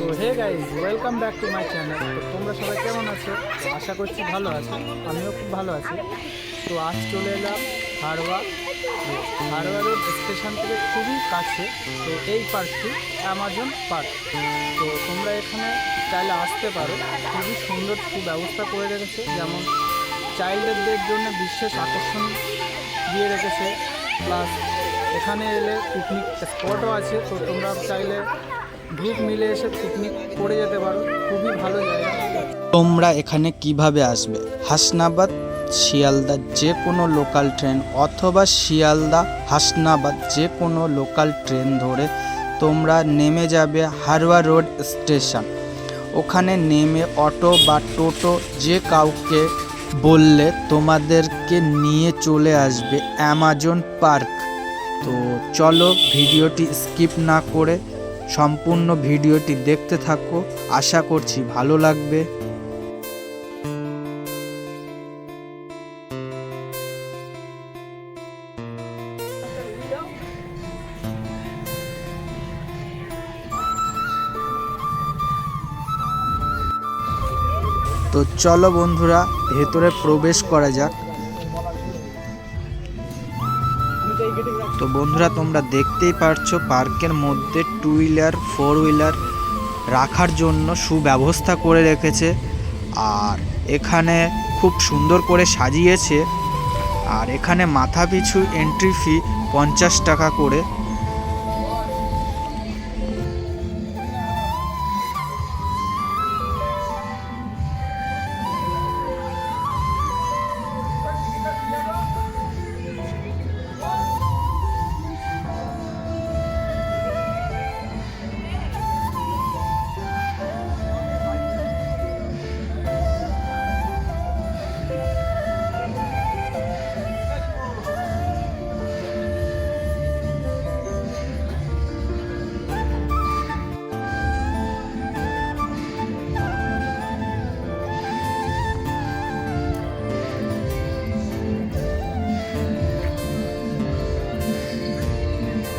তো hey guys, welcome back to my channel. তো তোমরা সবাই কেমন আছো? আশা করছি ভালো আছো, আমিও খুব ভালো আছি। তো আজ চলে এলাম হাড়োয়া রোড স্টেশন থেকে খুবই কাছে। তো এই পার্কটি অ্যামাজন পার্ক। তো তোমরা এখানে চাইলে আসতে পারো। খুবই সুন্দর সুব্যবস্থা করে রেখেছে, যেমন চাইল্ডদের জন্য বিশেষ আকর্ষণ দিয়ে রেখেছে। প্লাস এখানে এলে পিকনিক স্পটও আছে। তো তোমরা চাইলে গ্রুপ মিলে এসে পিকনিক করে যেতে পারো, খুবই ভালো জায়গা। তোমরা এখানে কিভাবে আসবে? হাসনাবাদ শিয়ালদা যে কোনো লোকাল ট্রেন অথবা শিয়ালদা হাসনাবাদ যে কোনো লোকাল ট্রেন ধরে তোমরা নেমে যাবে হাড়োয়া রোড স্টেশন। ওখানে নেমে অটো বা টোটো যে কাউকে বললে তোমাদেরকে নিয়ে চলে আসবে অ্যামাজন পার্ক। তো চলো ভিডিওটি স্কিপ না করে সম্পূর্ণ ভিডিওটি দেখতে থাকো, আশা করছি ভালো লাগবে। তো চলো বন্ধুরা ভেতরে প্রবেশ করা যাক। তো বন্ধুরা তোমরা দেখতেই পারছো পার্কের মধ্যে 2 হুইলার 4 হুইলার রাখার জন্য সুব্যবস্থা করে রেখেছে। আর এখানে খুব সুন্দর করে সাজিয়েছে। আর এখানে মাথাপিছু এন্ট্রি ফি 50 টাকা করে।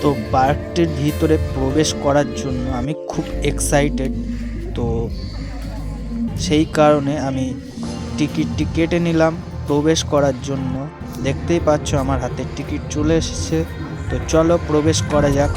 তো পার্কটির ভিতরে প্রবেশ করার জন্য আমি খুব এক্সাইটেড। তো সেই কারণে আমি টিকিটটি কেটে নিলাম প্রবেশ করার জন্য। দেখতেই পাচ্ছ আমার হাতে টিকিট চলে এসেছে। তো চলো প্রবেশ করা যাক।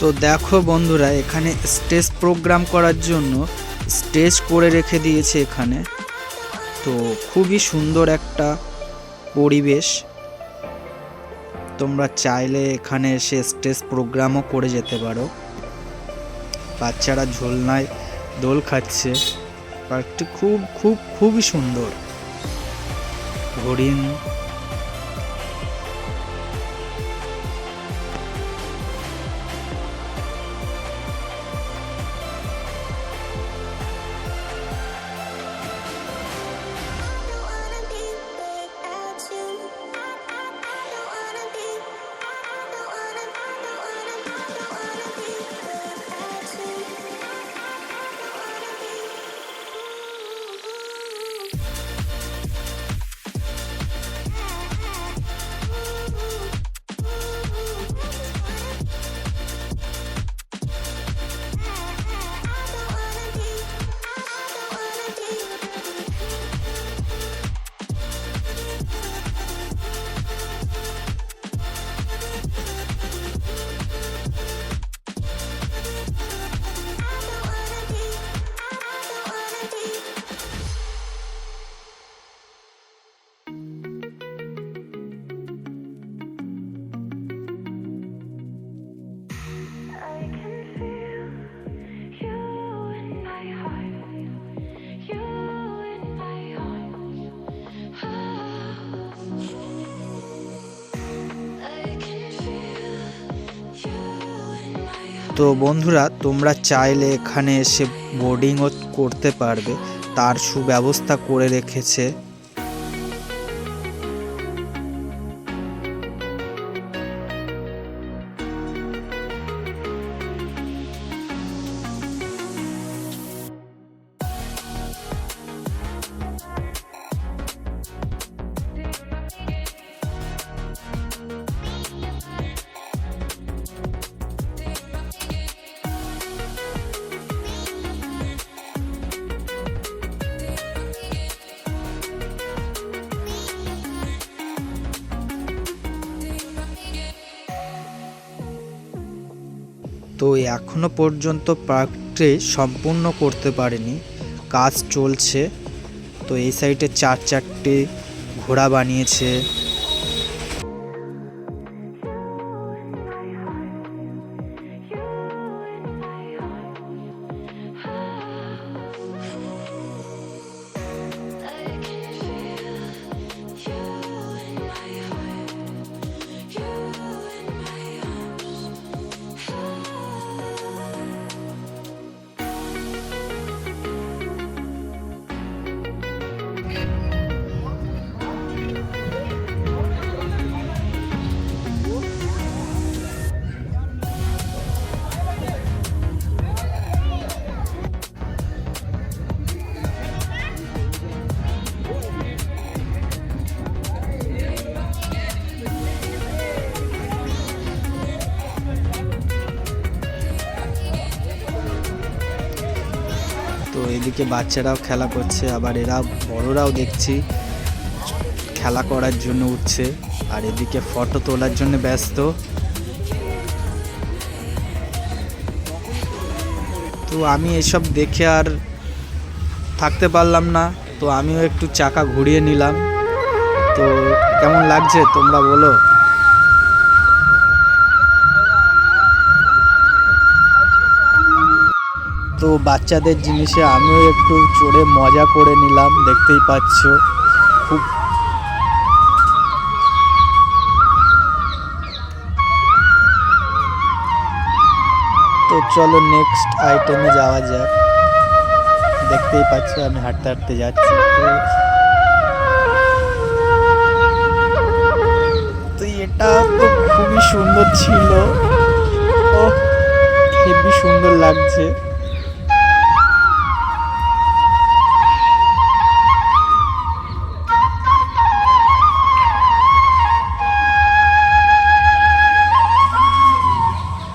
তো দেখো বন্ধুরা এখানে স্টেজ প্রোগ্রাম করার জন্য স্টেজ করে রেখে দিয়েছে এখানে। তো খুবই সুন্দর একটা পরিবেশ। তোমরা চাইলে এখানে এসে স্টেজ প্রোগ্রামও করে যেতে পারো। বাচ্চারা ঝোলনায় দোল খাচ্ছে। পার্কটি খুবই সুন্দর। হরিণ তো বন্ধুরা, তোমরা চাইলে এখানে এসে বোর্ডিংও করতে পারবে, তার সুব্যবস্থা করে রেখেছে। তো এখনো পর্যন্ত পার্কটি সম্পূর্ণ করতে পারেনি, কাজ চলছে। তো এই সাইডে 4-4টে ঘোড়া বানিয়েছে। তো এদিকে বাচ্চারাও খেলা করছে, আবার এরা বড়রাও দেখছি খেলা করার জন্য উঠছে, আর এদিকে ফটো তোলার জন্য ব্যস্ত। তো আমি এসব দেখে আর থাকতে পারলাম না, তো আমিও একটু চাকা ঘুরিয়ে নিলাম। তো কেমন লাগছে তোমরা বলো। তো বাচ্চাদের জিনিসে আমিও একটু চড়ে মজা করে নিলাম, দেখতেই পাচ্ছ খুব। তো চলো নেক্সট আইটেমে যাওয়া যাক। দেখতেই পাচ্ছ আমি হাঁটতে হাঁটতে যাচ্ছি। তো এটা তো খুবই সুন্দর ছিল, ও হেবি সুন্দর লাগছে।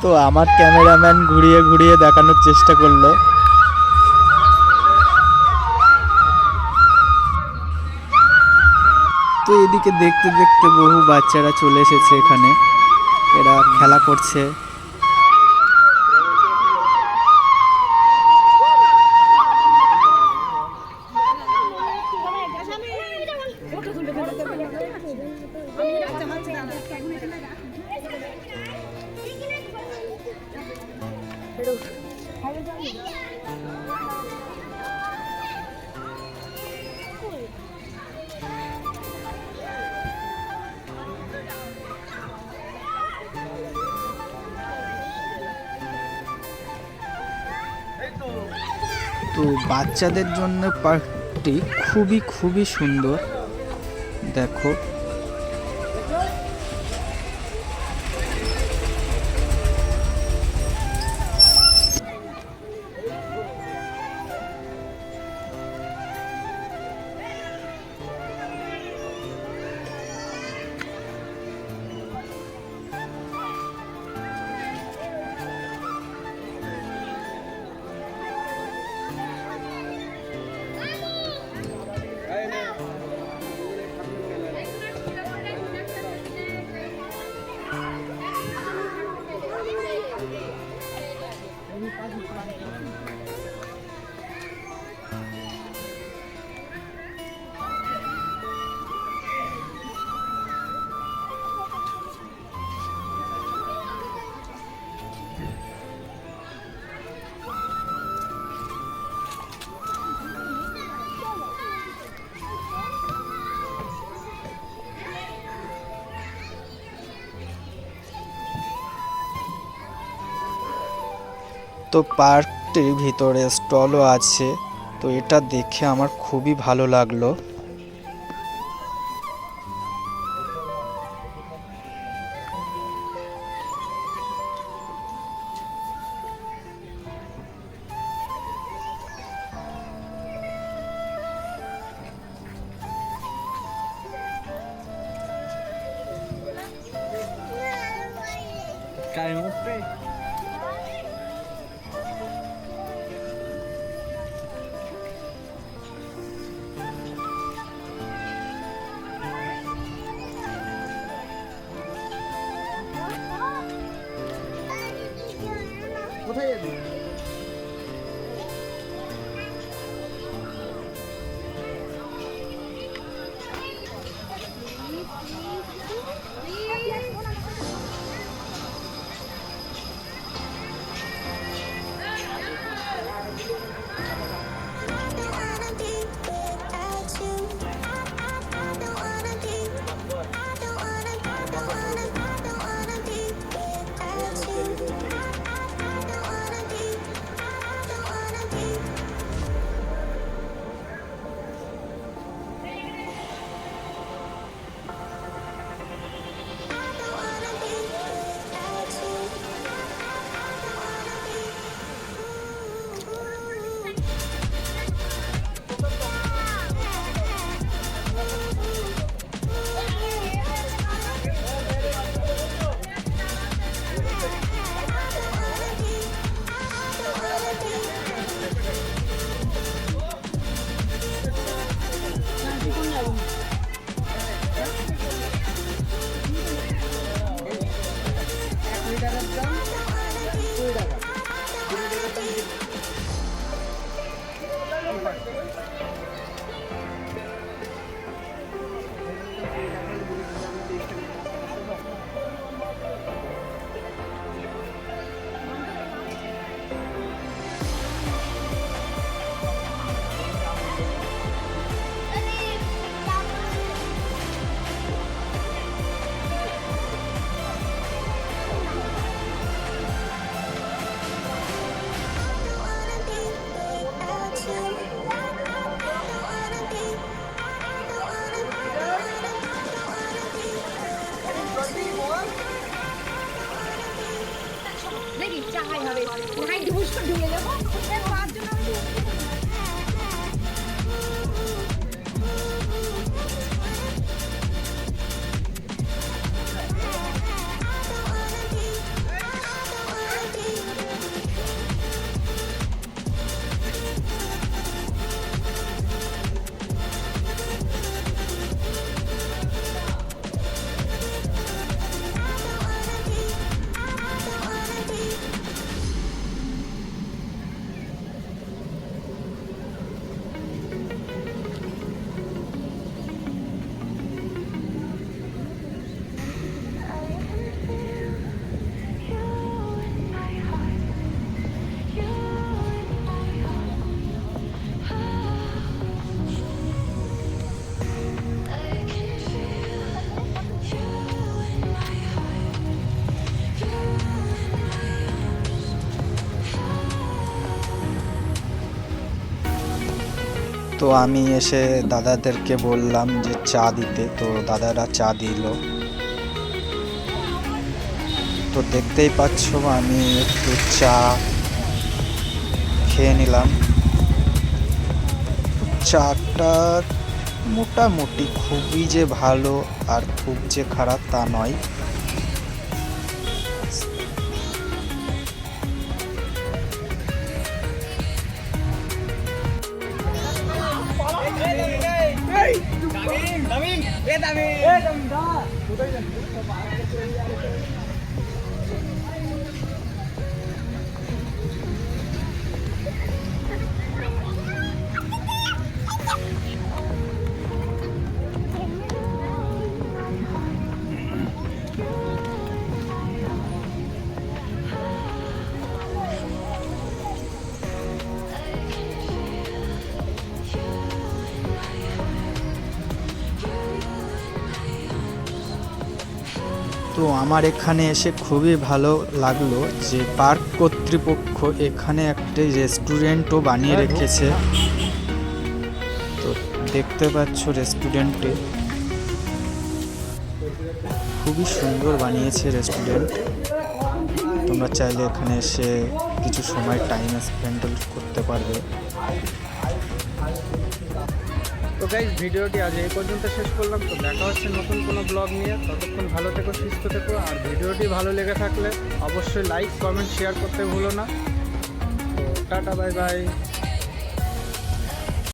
তো আমার ক্যামেরাম্যান ঘুরিয়ে ঘুরিয়ে দেখানোর চেষ্টা করলো। তো এদিকে দেখতে দেখতে বহু বাচ্চারা চলে এসেছে এখানে, এরা খেলা করছে। তো বাচ্চাদের জন্য পার্কটি খুবই সুন্দর, দেখো। তো পার্কটির ভিতরে স্টলও আছে, তো এটা দেখে আমার খুবই ভালো লাগলো। কোথায় যাবি? দেখি চাই হবে নাই ঢুস করে ঢুকে যাবো তার জন্য আমি তো আমি এসে দাদাদেরকে বললাম যে চা দিতে, তো দাদারা চা দিল। তো দেখতেই পাচ্ছ আমি একটু চা খেয়ে নিলাম। চাটা মোটামুটি খুবই যে ভালো আর খুব যে খারাপ তা নয়। তো আমার এখানে এসে খুবই ভালো লাগলো যে পার্ক কর্তৃপক্ষ এখানে একটা রেস্টুরেন্টও বানিয়ে রেখেছে। তো দেখতে পাচ্ছ রেস্টুরেন্টে খুবই সুন্দর বানিয়েছে রেস্টুরেন্ট। তোমরা চাইলে এখানে এসে কিছু সময় টাইম স্পেন্ড করতে পারবে। তো গাইজ ভিডিওটি আজ এই পর্যন্ত শেষ করলাম। তো দেখা হচ্ছে নতুন কোনো ব্লগ নিয়ে। ততক্ষণ ভালো থেকো, সুস্থ থেকো। আর ভিডিওটি ভালো লেগে থাকলে অবশ্যই লাইক কমেন্ট শেয়ার করতে ভুলো না। তো টাটা, বাই বাই।